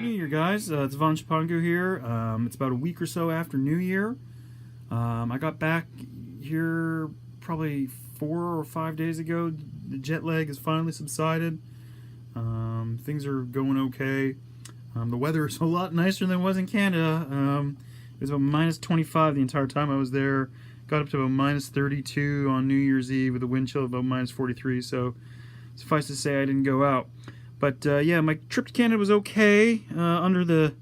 New Year, guys. It's Von Shapangu here. It's about a week or so after New Year. I got back here probably 4 or 5 days ago. The jet lag has finally subsided. Things are going okay. The weather is a lot nicer than it was in Canada. It was about minus 25 the entire time I was there. Got up to about minus 32 on New Year's Eve with a wind chill of about minus 43. So suffice to say, I didn't go out. But yeah, my trip to Canada was okay under the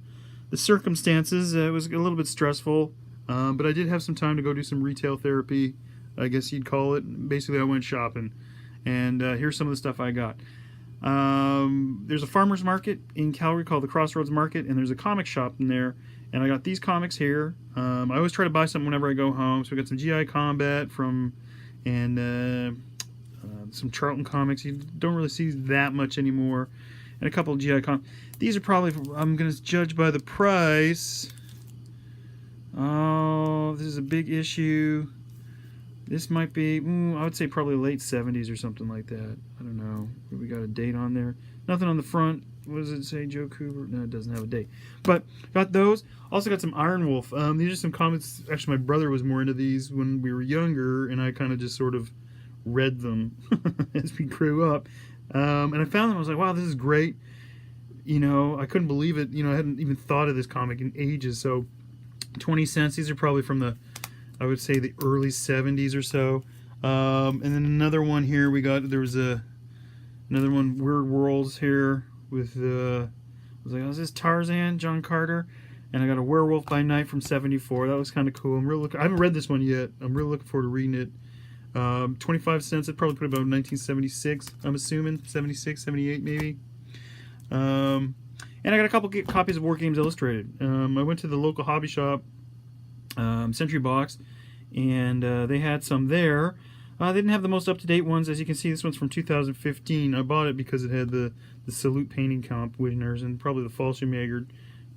circumstances. It was a little bit stressful, but I did have some time to go do some retail therapy, I guess you'd call it. Basically, I went shopping, and here's some of the stuff I got. There's a farmer's market in Calgary called the Crossroads Market, and there's a comic shop in there, and I got these comics here. I always try to buy something whenever I go home, so we got some GI Combat and some Charlton comics. You don't really see that much anymore, and a couple of GI comics. These are probably, I'm going to judge by the price. Oh, this is a big issue. This might be, I would say probably late 70s or something like that. I don't know. We got a date on there. Nothing on the front. What does it say, Joe Cooper? No, it doesn't have a date. But got those. Also got some Iron Wolf. These are some comics. Actually, my brother was more into these when we were younger, and I kind of just sort of read them as we grew up. And I found them. I was like, wow, this is great. You know, I couldn't believe it. You know, I hadn't even thought of this comic in ages. So 20 cents. These are probably from the, I would say, the early 70s or so. And then another one here we got, there was another one, Weird Worlds here with, I was like, oh, is this Tarzan, John Carter? And I got a Werewolf by Night from 74. That was kind of cool. I haven't read this one yet. I'm really looking forward to reading it. 25 cents. I'd probably put about 1976, I'm assuming. 76, 78 maybe. And I got a couple copies of War Games Illustrated. I went to the local hobby shop, Century Box, and they had some there. They didn't have the most up-to-date ones. As you can see, this one's from 2015. I bought it because it had the Salute Painting Comp winners and probably the Fallschirmjäger,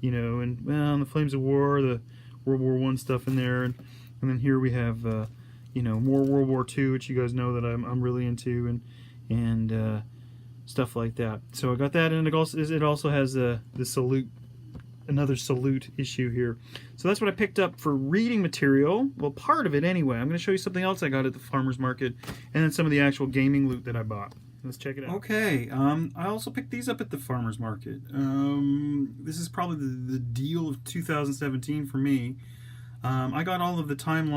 you know, and well, the Flames of War, the World War I stuff in there. And then here we have, you know, more World War II, which you guys know that I'm really into, and stuff like that. So I got that, and it also has the Salute, another Salute issue here. So that's what I picked up for reading material. Well, part of it anyway. I'm going to show you something else I got at the farmer's market, and then some of the actual gaming loot that I bought. Let's check it out. Okay, I also picked these up at the farmer's market. This is probably the deal of 2017 for me. I got all of these Time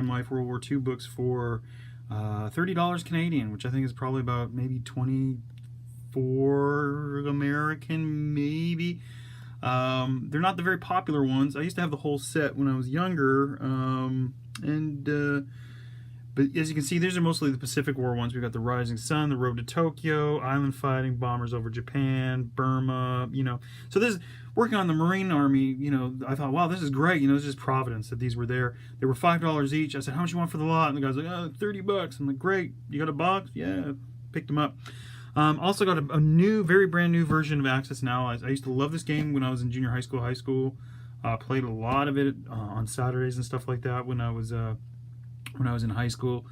Life World War II books for $30 Canadian, which I think is probably about maybe 24 American, maybe. They're not the very popular ones. I used to have the whole set when I was younger, but as you can see, these are mostly the Pacific War ones. We've got the Rising Sun, the Road to Tokyo, Island Fighting, Bombers over Japan, Burma, you know. So this is working on the Marine Army, you know. I thought, wow, this is great. You know, this is Providence that these were there. They were $5 each. I said, how much you want for the lot? And the guy's like, oh, $30. I'm like, great. You got a box? Yeah, picked them up. Also got a new, very brand new version of Axis and Allies. I used to love this game when I was in junior high school. Played a lot of it on Saturdays and stuff like that when I was in high school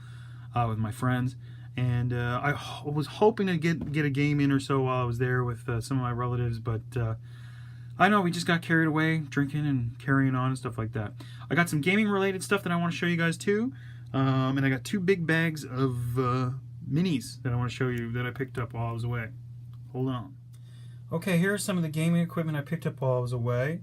with my friends. And I was hoping to get a game in or so while I was there with some of my relatives, but I know we just got carried away drinking and carrying on and stuff like that. I got some gaming related stuff that I want to show you guys too, and I got 2 big bags of minis that I want to show you that I picked up while I was away. Hold on. Okay, here's some of the gaming equipment I picked up while I was away.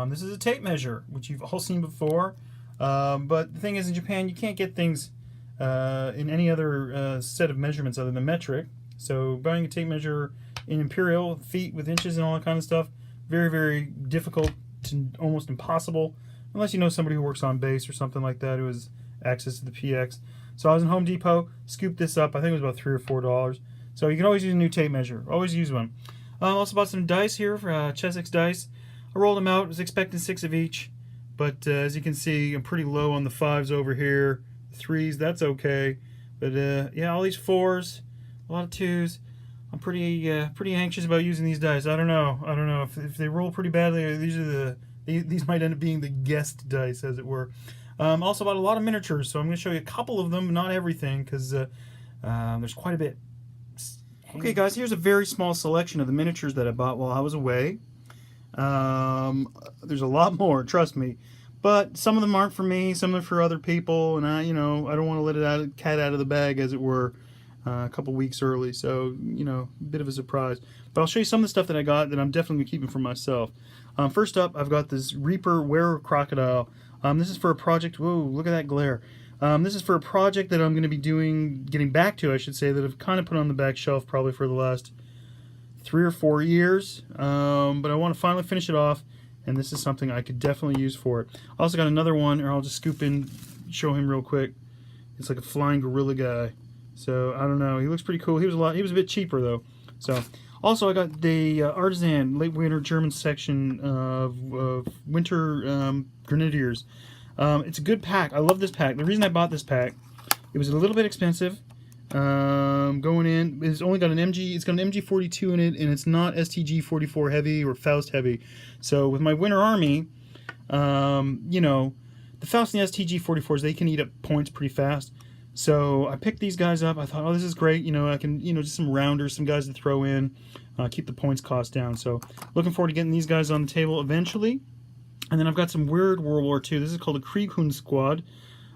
This is a tape measure, which you've all seen before, but the thing is, in Japan you can't get things in any other set of measurements other than metric. So buying a tape measure in imperial, feet with inches and all that kind of stuff, very, very difficult to almost impossible, unless you know somebody who works on base or something like that who has access to the PX. So I was in Home Depot, scooped this up. I think it was about $3 or $4. So you can always use a new tape measure. Always use one. I also bought some dice here for Chessex dice. I rolled them out. I was expecting 6 of each. But as you can see, I'm pretty low on the 5s over here. The 3s, that's okay. But yeah, all these 4s, a lot of 2s. I'm pretty anxious about using these dice. I don't know if they roll pretty badly. These might end up being the guest dice, as it were. Also bought a lot of miniatures, so I'm going to show you a couple of them, not everything, because there's quite a bit Okay guys, here's a very small selection of the miniatures that I bought while I was away. There's a lot more, trust me. But some of them aren't for me, some of them are for other people, and I don't want to let it cat out of the bag, as it were, a couple weeks early. So, a bit of a surprise. But I'll show you some of the stuff that I got that I'm definitely keeping for myself. First up, I've got this Reaper Wearer Crocodile. This is for a project. Whoa, look at that glare. This is for a project that I'm going to be getting back to, I should say, that I've kind of put on the back shelf probably for the last 3 or 4 years. But I want to finally finish it off, and this is something I could definitely use for it. I also got another one, or I'll just scoop in, show him real quick. It's like a flying gorilla guy. So I don't know. He looks pretty cool. He was a bit cheaper though. So also I got the Artisan Late Winter German section of Winter Grenadiers. It's a good pack. I love this pack. The reason I bought this pack, it was a little bit expensive. Going in, it's only got an MG. It's got an MG42 in it, and it's not STG44 heavy or Faust heavy. So with my Winter Army, the Faust and the STG44s, they can eat up points pretty fast. So I picked these guys up. I thought, oh, this is great. I can, just some rounders, some guys to throw in, keep the points cost down. So looking forward to getting these guys on the table eventually. And then I've got some weird World War II. This is called a Krieghund Squad.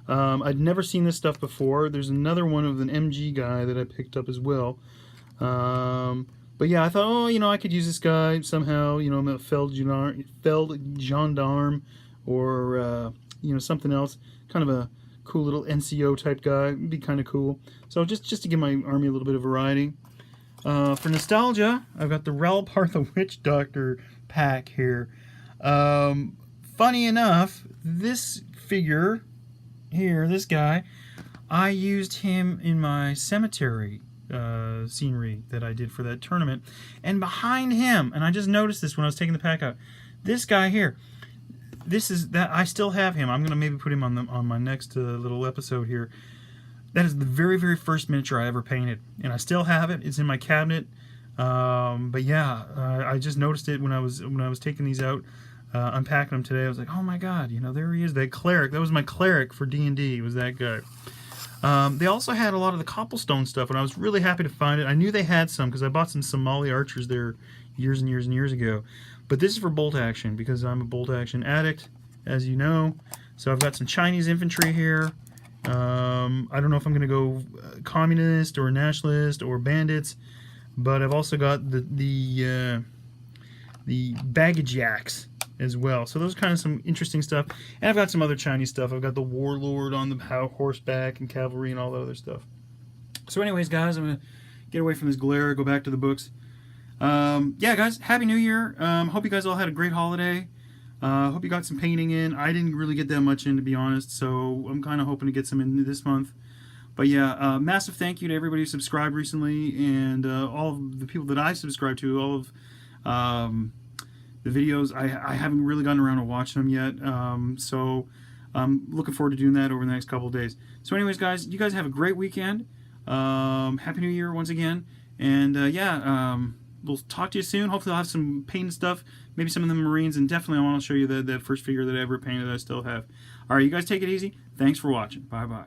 I'd never seen this stuff before. There's another one of an MG guy that I picked up as well. But yeah, I thought, oh, I could use this guy somehow. I'm a Feld Gendarme or, something else. Kind of a cool little NCO type guy. It'd be kind of cool. So just to give my army a little bit of variety. For nostalgia, I've got the Ralpar the Witch Doctor pack here. Funny enough, this figure here, this guy, I used him in my cemetery scenery that I did for that tournament. And behind him, and I just noticed this when I was taking the pack out, this guy here, I still have him. I'm gonna maybe put him on my next little episode here. That is the very, very first miniature I ever painted, and I still have it. It's in my cabinet. But yeah, I just noticed it when I was taking these out, unpacking them today. I was like, oh my God, there he is, that cleric. That was my cleric for D&D. Was that guy? They also had a lot of the cobblestone stuff, and I was really happy to find it. I knew they had some because I bought some Somali archers there years and years and years ago. But this is for bolt action because I'm a bolt action addict, as you know. So I've got some Chinese infantry here. I don't know if I'm going to go communist or nationalist or bandits, but I've also got the baggage yaks as well. So those are kind of some interesting stuff. And I've got some other Chinese stuff. I've got the warlord on the horseback and cavalry and all that other stuff. So anyways, guys, I'm going to get away from this glare, go back to the books. Yeah, guys, Happy New Year. Hope you guys all had a great holiday. Hope you got some painting in. I didn't really get that much in, to be honest, so I'm kind of hoping to get some in this month. But yeah, massive thank you to everybody who subscribed recently, and all of the people that I subscribed to, all of the videos. I haven't really gotten around to watching them yet, so I'm looking forward to doing that over the next couple of days. So anyways, guys, you guys have a great weekend. Happy New Year once again, and yeah, we'll talk to you soon. Hopefully I'll have some painted stuff, maybe some of the Marines, and definitely I want to show you that first figure that I ever painted that I still have. Alright, you guys take it easy. Thanks for watching. Bye-bye.